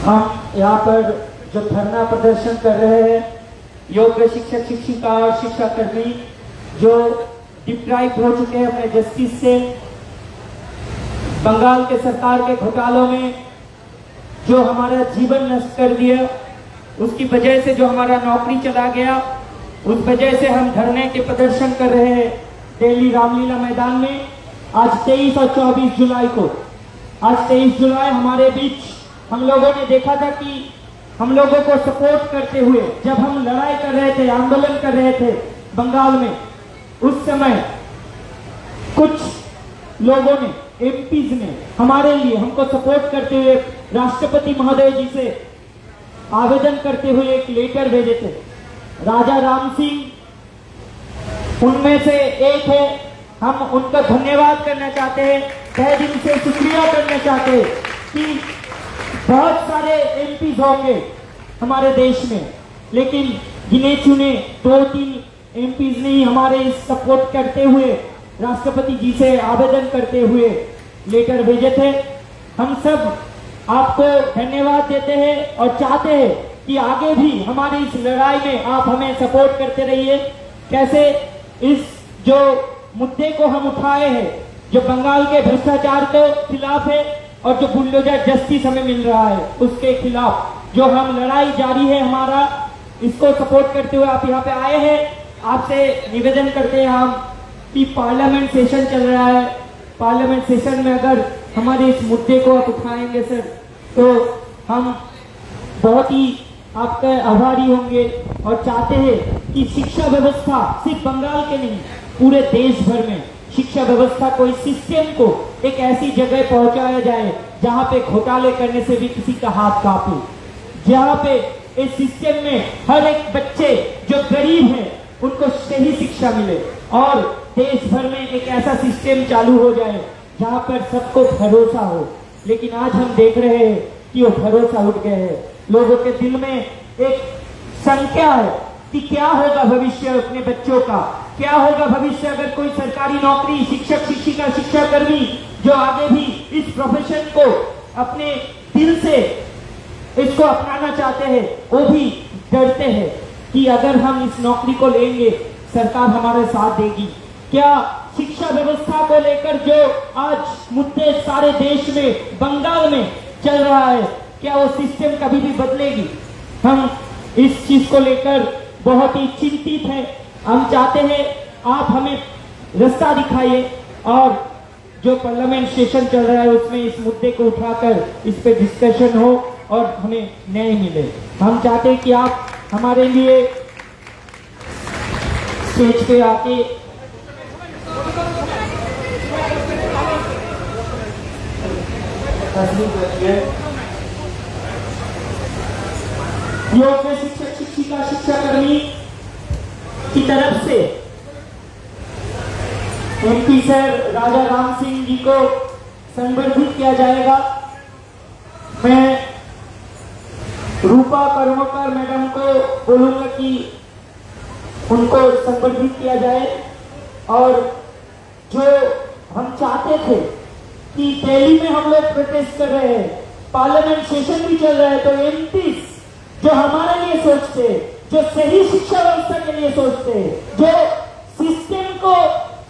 हम यहाँ पर जो धरना प्रदर्शन कर रहे हैं, योग्य शिक्षक शिक्षिका और शिक्षाकर्मी जो डिप्राइव हो चुके हैं अपने जस्टिस से, बंगाल के सरकार के घोटालों में जो हमारा जीवन नष्ट कर दिया, उसकी वजह से जो हमारा नौकरी चला गया, उस वजह से हम धरने के प्रदर्शन कर रहे हैं दिल्ली रामलीला मैदान में। आज 23 और 24 जुलाई को, आज 23 जुलाई हमारे बीच हम लोगों ने देखा था कि हम लोगों को सपोर्ट करते हुए जब हम लड़ाई कर रहे थे, आंदोलन कर रहे थे बंगाल में, उस समय कुछ लोगों ने, एमपीज ने हमारे लिए, हमको सपोर्ट करते हुए राष्ट्रपति महोदय जी से आवेदन करते हुए एक लेटर भेजे थे। राजा राम सिंह उनमें से एक है। हम उनका धन्यवाद करना चाहते हैं, तहे दिल से शुक्रिया करना चाहते हैं कि बहुत सारे एमपीज होंगे हमारे देश में, लेकिन गिने चुने 2-3 एमपीज ने ही हमारे इस सपोर्ट करते हुए राष्ट्रपति जी से आवेदन करते हुए लेटर भेजे थे। हम सब आपको धन्यवाद देते हैं और चाहते हैं कि आगे भी हमारी इस लड़ाई में आप हमें सपोर्ट करते रहिए। कैसे इस जो मुद्दे को हम उठाए हैं, जो बंगाल के भ्रष्टाचार के खिलाफ है और जो बुलडोजर जस्टिस हमें मिल रहा है उसके खिलाफ जो हम लड़ाई जारी है हमारा, इसको सपोर्ट करते हुए आप यहाँ पे आए हैं। आपसे निवेदन करते हैं हम कि पार्लियामेंट सेशन चल रहा है, पार्लियामेंट सेशन में अगर हमारे इस मुद्दे को आप उठाएंगे सर, तो हम बहुत ही आपके आभारी होंगे और चाहते हैं कि शिक्षा व्यवस्था सिर्फ बंगाल के नहीं, पूरे देश भर में शिक्षा व्यवस्था को, इस सिस्टम को एक ऐसी जगह पहुंचाया जाए जहां पे घोटाले करने से भी किसी का हाथ कांपे, जहां पे इस सिस्टम में हर एक बच्चे जो गरीब है उनको सही शिक्षा मिले और देश भर में एक ऐसा सिस्टम चालू हो जाए जहां पर सबको भरोसा हो। लेकिन आज हम देख रहे हैं कि वो भरोसा उठ गए हैं। लोगों के दिल में एक संख्या है कि क्या होगा भविष्य अपने बच्चों का, क्या होगा भविष्य अगर कोई सरकारी नौकरी, शिक्षक शिक्षिका शिक्षाकर्मी जो आगे भी इस प्रोफेशन को अपने दिल से इसको अपनाना चाहते हैं, वो भी डरते हैं कि अगर हम इस नौकरी को लेंगे सरकार हमारे साथ देगी। क्या शिक्षा व्यवस्था को लेकर जो आज मुद्दे सारे देश में, बंगाल में चल रहा है, क्या वो सिस्टम कभी भी बदलेगी? हम इस चीज को लेकर बहुत ही चिंतित हैं। हम चाहते हैं आप हमें रास्ता दिखाइए और जो पार्लियामेंट सेशन चल रहा है उसमें इस मुद्दे को उठाकर इस पे डिस्कशन हो और हमें न्याय मिले। हम चाहते हैं कि आप हमारे लिए स्टेज पे आके योग्य शिक्षक शिक्षिका शिक्षाकर्मी की तरफ से एमपी सर राजा राम सिंह जी को संबर्धित किया जाएगा। मैं रूपा कर्मकर मैडम को बोलूंगा कि उनको संबर्धित किया जाए। और जो हम चाहते थे कि दिल्ली में हम लोग प्रोटेस्ट कर रहे हैं, पार्लियामेंट सेशन भी चल रहा है, तो एमपी जो हमारे लिए सोचते, जो सही शिक्षा व्यवस्था के लिए सोचते, जो सिस्टम को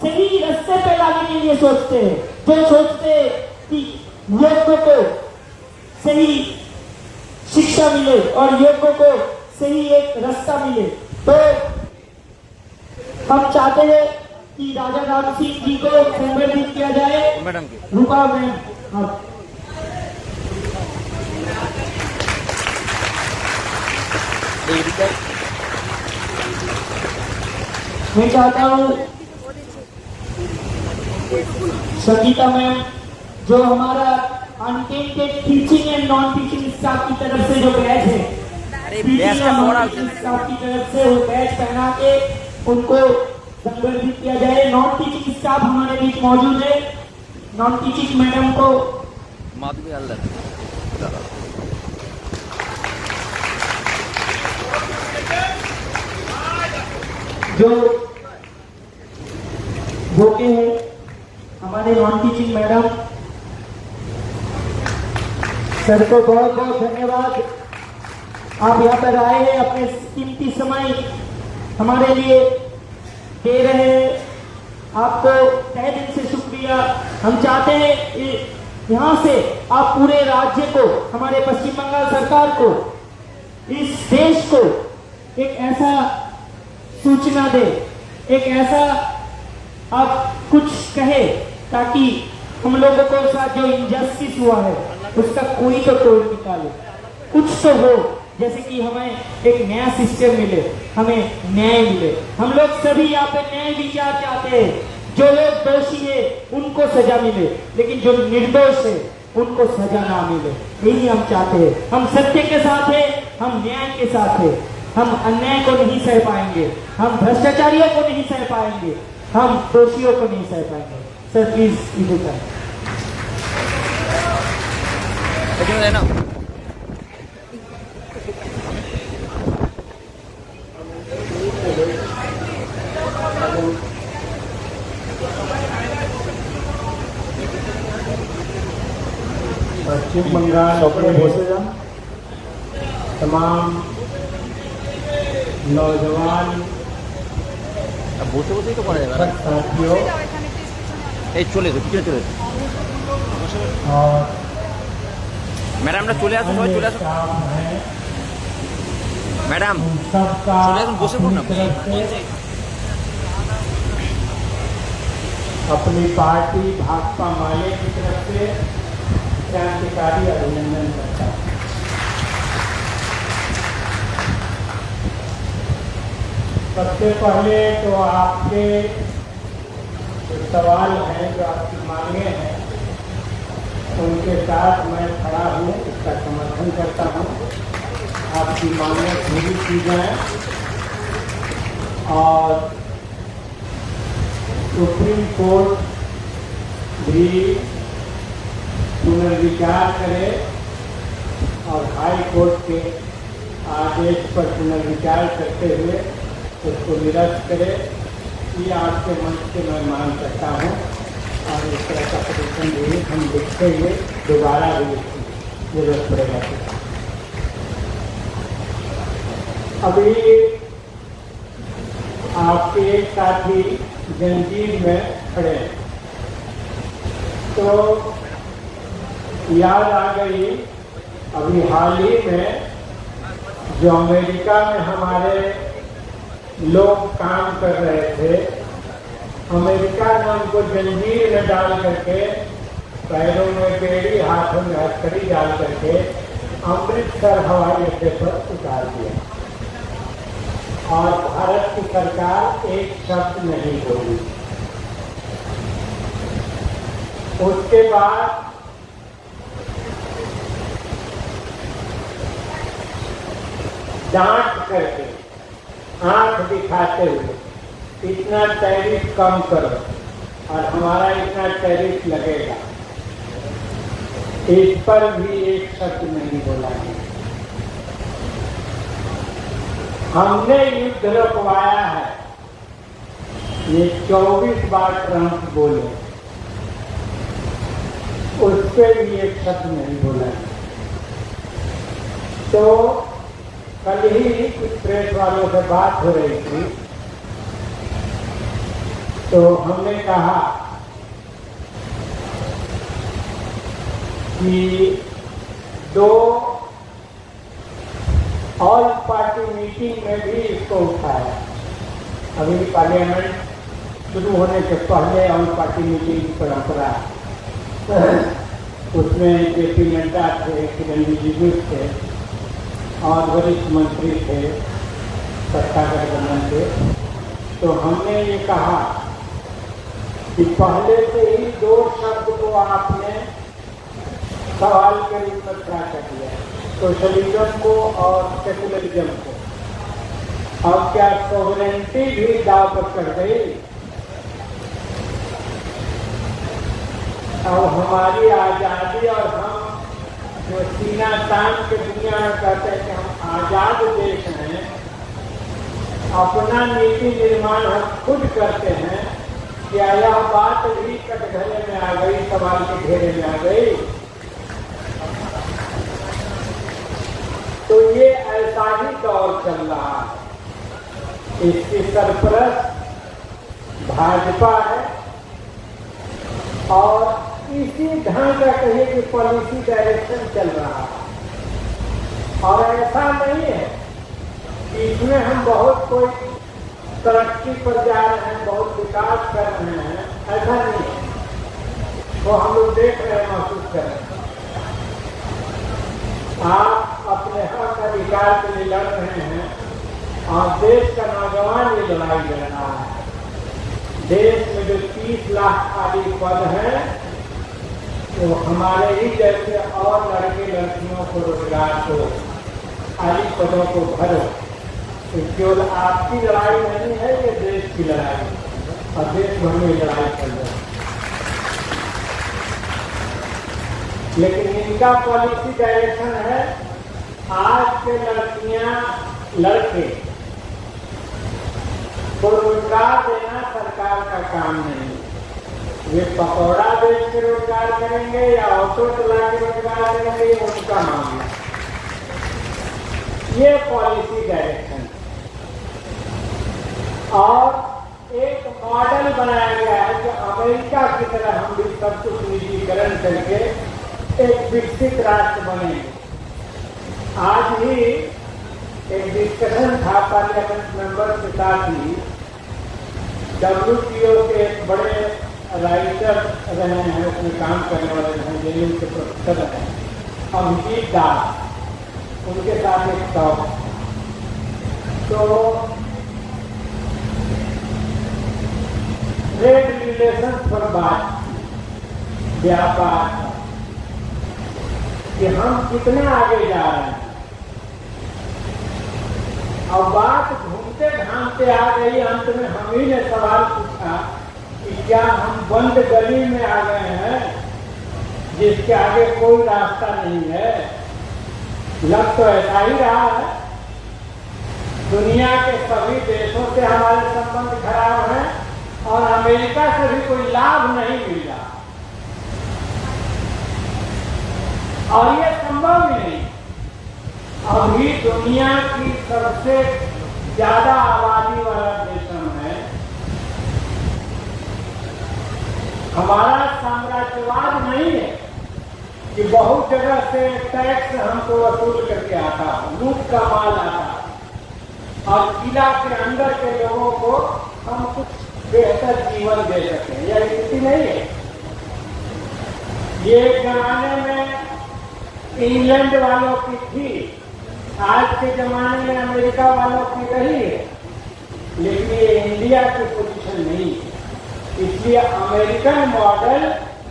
सही रास्ते पे लाने के लिए सोचते, जो सोचते कि योग्यों को सही शिक्षा मिले और योग्यों को सही एक रास्ता मिले, तो हम चाहते हैं कि राजा राम सिंह जी को संबर्धित किया जाए। रूपा मैम, मैं चाहता हूँ संगीता मैम, जो हमारा unattended teaching and non teaching staff की तरफ से जो बैच है, स्टाफ की तरफ से वो बैच पहना के उनको संबर्धित किया जाए। नॉन टीचिंग स्टाफ हमारे बीच मौजूद है। नॉन टीचिंग मैडम को जो बोके हैं हमारे नॉन टीचिंग मैडम सर को बहुत बहुत धन्यवाद। आप यहाँ पर आए हैं, अपने कीमती समय हमारे लिए दे रहे हैं, आपको तहे दिल से शुक्रिया। हम चाहते हैं यहाँ से आप पूरे राज्य को, हमारे पश्चिम बंगाल सरकार को, इस देश को एक ऐसा सूचना दे, एक ऐसा आप कुछ कहे ताकि हम लोगों को साथ जो इनजस्टिस हुआ है उसका कोई तो तोड़ निकाले, कुछ तो हो, जैसे कि हमें एक नया सिस्टम मिले, हमें न्याय मिले। हम लोग सभी यहाँ पे न्याय विचार चाहते हैं। जो लोग दोषी है उनको सजा मिले, लेकिन जो निर्दोष है उनको सजा ना मिले, यही हम चाहते हैं। हम सत्य के साथ हैं, हम न्याय के साथ हैं। हम अन्याय को नहीं सह पाएंगे, हम भ्रष्टाचारियों को नहीं सह पाएंगे, हम दोषियों को नहीं सह पाएंगे। सर प्लीज इधर का पश्चिम बंगाल के तमाम नौजवान বসে বসেই তো করা যাবে साथियों এই চলে তো পিছনে চলে और ম্যাডামরা চলে আসুন, সবাই চলে আসুন। स्टाफ हैं, ম্যাডাম उन सबका चले तुम बसे पड़ो ना। अपनी तरफ से अपनी पार्टी भाकपा माले की तरफ से क्रांतिकारी अभिनंदन करता हूँ। सबसे पहले तो आपके जो सवाल हैं, जो आपकी मांगे हैं, उनके साथ मैं खड़ा हूँ, इसका समर्थन करता हूँ। आपकी मांगे पूरी की जाए और सुप्रीम कोर्ट भी पुनर्विचार करे और हाई कोर्ट के आदेश पर पुनर्विचार करते हुए उसको निरस्त करे। ये आपके मंच से मैं मांग करता हूँ और इस तरह का प्रदर्शन भी हम लिखते हुए दोबारा भी जरूरत पड़ेगा। अभी आपके एक साथी जंजीर में खड़े हैं, तो याद आ गई अभी हाल ही में जो अमेरिका में हमारे लोग काम कर रहे थे, अमेरिका ने उनको जंजीर में डाल करके, पैरों में बेड़ी, हाथों में हथकड़ी डाल करके अमृतसर हवाई अड्डे पर उतार दिया और भारत की सरकार एक शब्द नहीं बोली। उसके बाद डांट करके, आंख दिखाते हुए इतना टैरिफ कम करो और हमारा इतना टैरिफ लगेगा, इस पर भी एक शब्द नहीं बोला है। हमने युद्ध रोकवाया है, ये 24 बार ट्रंप बोले, उस पर भी एक शब्द नहीं बोला है। तो कल ही कुछ प्रेस वालों से बात हो रही थी, तो हमने कहा कि 2 ऑल पार्टी मीटिंग में भी इसको उठाया। अभी पार्लियामेंट शुरू होने से पहले ऑल पार्टी मीटिंग की परंपरा, उसमें जेपी नड्डा थे, किरण रिजिजू थे और वरिष्ठ मंत्री थे सत्ता गठबंधन के। तो हमने ये कहा कि पहले से ही 2 शब्द को आपने सवाल के रूप में खड़ा कर दिया, सोशलिज्म को और सेकुलरिज्म को। अब क्या सोवरेंटी भी दाव पर चढ़ गई? अब हमारी आजादी और हम जो सीना तान के दुनिया में कहते हैं कि हम आजाद देश हैं, अपना नीति निर्माण हम खुद करते हैं, क्या यह बात भी कटघरे में आ गई, सवाल के घेरे में आ गई? तो ये ऐसा ही दौर चल रहा है। इसकी सरपरस्त भाजपा है और इसी ढंग का कहिए कि पॉलिसी डायरेक्शन चल रहा है। और ऐसा नहीं है कि इसमें हम बहुत कोई तरक्की पर जा रहे हैं, बहुत विकास कर रहे हैं, ऐसा नहीं है। तो हम लोग देख रहे हैं, महसूस कर रहे हैं। आप अपने हक अधिकार के लिए लड़ रहे हैं और देश का नौजवान ये लड़ाई लड़ रहा है। देश में जो 30 लाख खाली पद हैं, तो हमारे ही जैसे और लड़के लड़कियों को रोजगार दो, खाली पदों को भरो। तो केवल आपकी लड़ाई नहीं है, ये देश की लड़ाई है और देश भर में लड़ाई चल रही है। लेकिन इनका पॉलिसी डायरेक्शन है, आज के लड़कियां लड़के को रोजगार देना सरकार का काम नहीं। वे पकौड़ा बेच के रोजगार करेंगे या ऑटो चला के रोजगार करेंगे, ये उनका मामला। ये पॉलिसी डायरेक्शन और एक मॉडल बनाया गया है जो अमेरिका की तरह हम भी सब कुछ निजीकरण करके एक विकसित राष्ट्र बने। आज ही एक डिस्कशन था पार्लियामेंट मेंबर के साथ ही, WTO के एक बड़े राइटर रहे हैं, उसमें काम करने वाले हैं, जेएनयू के प्रोफेसर हैं अभिजीत दास, उनके साथ एक टॉक। तो ट्रेड रिलेशन पर बात, व्यापार, कि हम कितने आगे जा रहे हैं। और बात घूमते घामते आ गई, अंत में हम ही ने सवाल पूछा कि क्या हम बंद गली में आ गए हैं जिसके आगे कोई रास्ता नहीं है। लग तो ऐसा ही रहा है। दुनिया के सभी देशों से हमारे संबंध खराब हैं और अमेरिका से भी कोई लाभ नहीं मिल रहा, और ये संभव ही नहीं। अभी दुनिया की सबसे ज्यादा आबादी वाला देश है। हमारा साम्राज्यवाद नहीं है कि बहुत जगह से टैक्स हमको वसूल करके आता, लूट का माल आता और किला के अंदर के लोगों को हम कुछ बेहतर जीवन दे सकें, यह स्थिति नहीं है। ये जमाने में इंग्लैंड वालों की थी, आज के जमाने में अमेरिका वालों की रही है, लेकिन ये इंडिया की पोजीशन नहीं है। इसलिए अमेरिकन मॉडल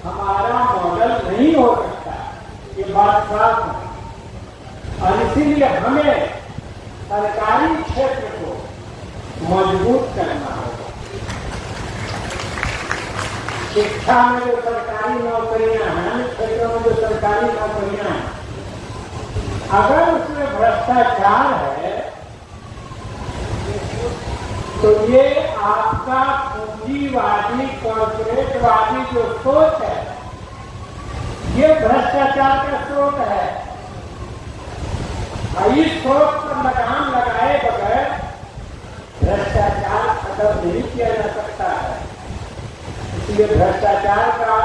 हमारा मॉडल नहीं हो सकता, ये बात साफ है। और इसीलिए हमें सरकारी क्षेत्र को मजबूत करना होगा। शिक्षा में जो सरकारी नौकरियां हैं, क्षेत्रों में जो सरकारी नौकरियां हैं, अगर उसमें भ्रष्टाचार है तो ये आपका पूंजीवादी कॉर्पोरेटवादी जो सोच है, ये भ्रष्टाचार का स्रोत है। और इस सोच पर लगाम लगाए बगैर भ्रष्टाचार खत्म नहीं किया जा सकता है। इसलिए भ्रष्टाचार का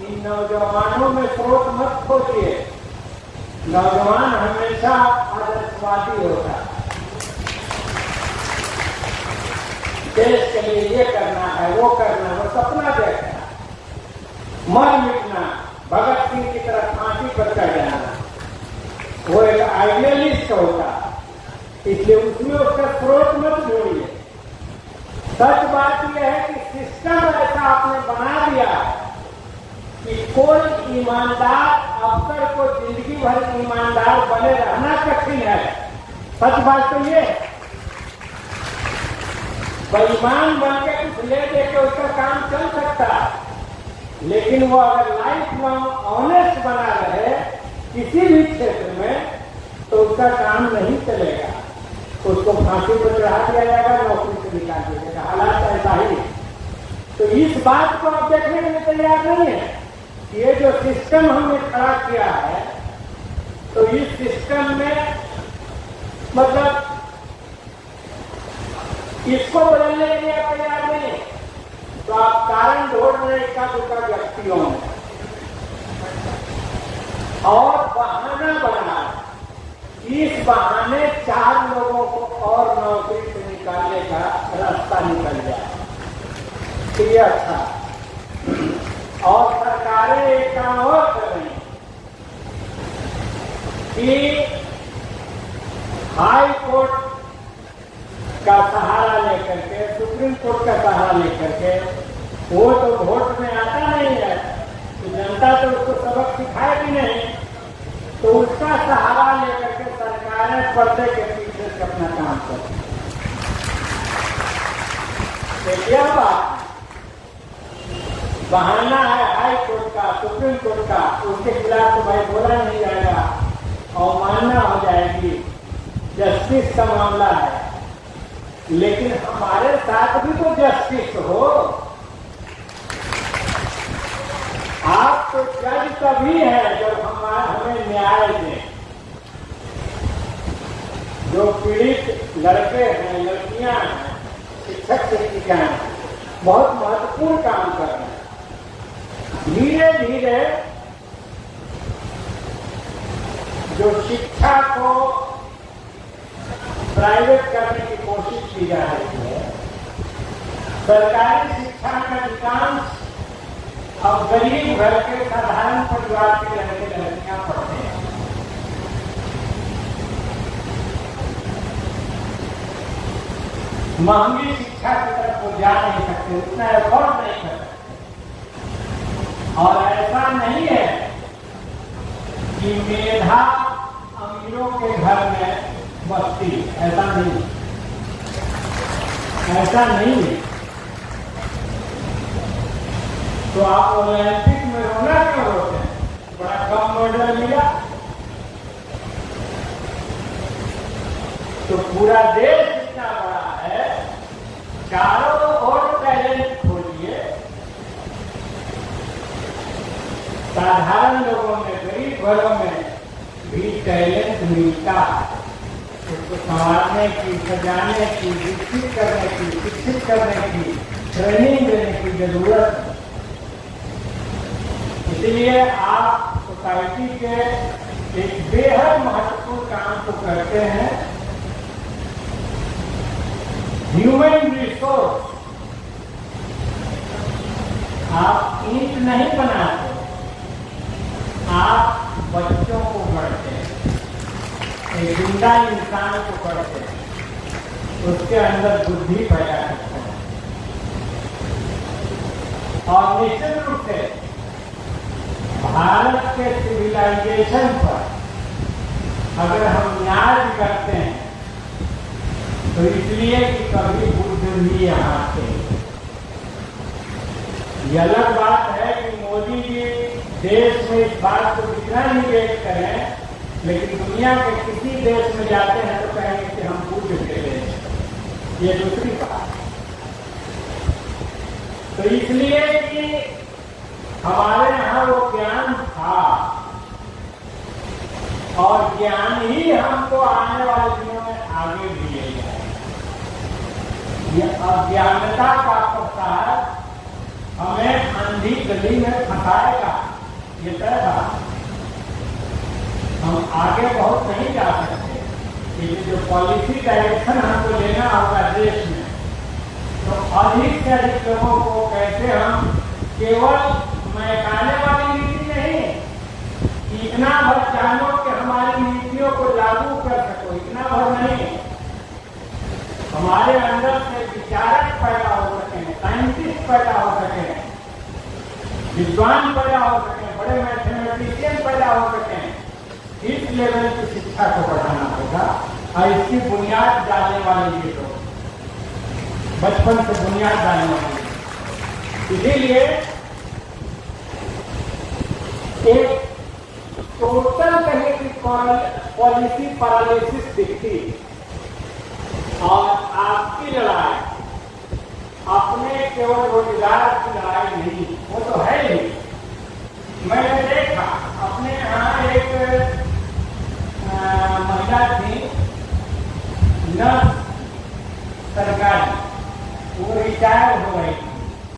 इन नौजवानों में स्रोत मत खोजिए। नौजवान हमेशा आदर्शवादी होता है, देश के लिए ये करना है, वो करना है, वो सपना देखना है, मर मिटना, भगत सिंह की तरह फांसी पर चढ़ जाना, वो एक आइडियलिस्ट होता है। इसलिए उसमें उसका स्रोत मत जोड़िए। सच बात यह है कि सिस्टम ऐसा आपने बना दिया कि कोई ईमानदार अफसर को जिंदगी भर ईमानदार बने रहना कठिन है। सच बात तो ये, बेईमान बन के कुछ ले दे के उसका काम चल सकता है, लेकिन वो अगर लाइफ लॉन्ग ऑनेस्ट बना रहे किसी भी क्षेत्र में, तो उसका काम नहीं चलेगा। उसको फांसी पर चढ़ा दिया जाएगा, नौकरी से निकाल दिया जाएगा। हालात ऐसा ही। तो इस बात को आप देखने के लिए तैयार नहीं है। ये जो सिस्टम हमने खड़ा किया है, तो इस सिस्टम में मतलब इसको बदलने के लिए आप तैयार नहीं, तो आप कारण ढूंढ रहे इक्का दुक्का व्यक्तियों में और बहाना बना, इस बहाने 4 लोगों को और नौकरी से निकालने का रास्ता निकल जाए। तो ये अच्छा। और सरकारें एक काम और कर रही हैं कि हाई कोर्ट का सहारा लेकर के, सुप्रीम कोर्ट का सहारा लेकर के, वो तो वोट में आता नहीं है, तो जनता तो उसको सबक सिखाएगी नहीं, तो उसका सहारा लेकर के सरकारें पर्दे के पीछे से अपना काम करती हैं। क्या बात बहाना है हाई कोर्ट का, सुप्रीम कोर्ट का, उसके खिलाफ तो भाई बोला नहीं जाएगा, अवमानना हो जाएगी, जस्टिस का मामला है। लेकिन हमारे साथ भी तो जस्टिस हो। आप तो जज तभी है जब हमें न्याय दें। जो पीड़ित लड़के हैं, लड़कियां हैं, शिक्षक शिक्षिका हैं, बहुत महत्वपूर्ण काम कर रहे हैं। धीरे धीरे जो शिक्षा को प्राइवेट करने की कोशिश की जा रही है, सरकारी शिक्षा का अधिकांश अब गरीब घर के साधारण परिवार के लड़के लड़कियां पढ़ते हैं। महंगी शिक्षा की तरफ वो जा नहीं सकते, उतना एफोर्ड नहीं कर सकते। और ऐसा नहीं है कि मेधा अमीरों के घर में बस्ती, ऐसा नहीं, ऐसा नहीं है। तो आप ओलंपिक में रोना क्यों रोते हैं? बड़ा कम मेडल मिला तो पूरा देश इतना बड़ा है, चारों ओर टैलेंट खोलिए, साधारण लोगों में, गरीब घरों में भी टैलेंट मिलता है। उसको संवारने की, सजाने की, विकसित करने की, शिक्षित करने की, ट्रेनिंग देने की जरूरत है। इसलिए आप सोसाइटी के एक बेहद महत्वपूर्ण काम को करते हैं। ह्यूमन रिसोर्स आप ईंट नहीं बनाते, आप बच्चों को गढ़ते हैं, एक जिंदा इंसान को गढ़ते हैं, उसके अंदर बुद्धि पैदा करते हैं। और निश्चित रूप से भारत के सिविलाइजेशन पर अगर हम न्याय करते हैं तो इसलिए कि कभी बुद्ध भी यहाँ थे। यह अलग बात है कि मोदी जी देश में इस बात को कितना निवेश करें, लेकिन दुनिया के किसी देश में जाते हैं तो कहेंगे कि हम बुद्ध के देश, ये दूसरी बात। तो इसलिए कि हमारे यहाँ वो ज्ञान था और ज्ञान ही हमको आने वाले दिनों में आगे भी ले जाए। ये अज्ञानता का प्रसार हमें अंधी गली में फंसाएगा, ये तय था। हम आगे बहुत नहीं जा सकते। ये जो पॉलिसी डायरेक्शन हमको लेना होगा देश में, तो अधिक से अधिक लोगों को कैसे हम केवल महकाने वाली नीति नहीं, इतना भर जानो कि हमारी नीतियों को लागू कर सको, इतना भर नहीं, हमारे अंदर से विचारक पैदा हो सके, साइंटिस्ट पैदा हो सके, विद्वान पैदा हो सके, बड़े मैथमेटिशियन पैदा हो सके। इस लेवल की शिक्षा को बढ़ाना होगा और इसकी बुनियाद डालने वाले ये लोग, बचपन से बुनियाद डालने वाले। इसीलिए एक टोटल कहे की पॉलिसी पैरालिसिस दिखती और आपकी लड़ाई अपने केवल रोजगार की लड़ाई नहीं, वो तो है ही। मैंने देखा अपने यहाँ एक महिला थी, नर्स सरकारी वो रिटायर हो गई थी।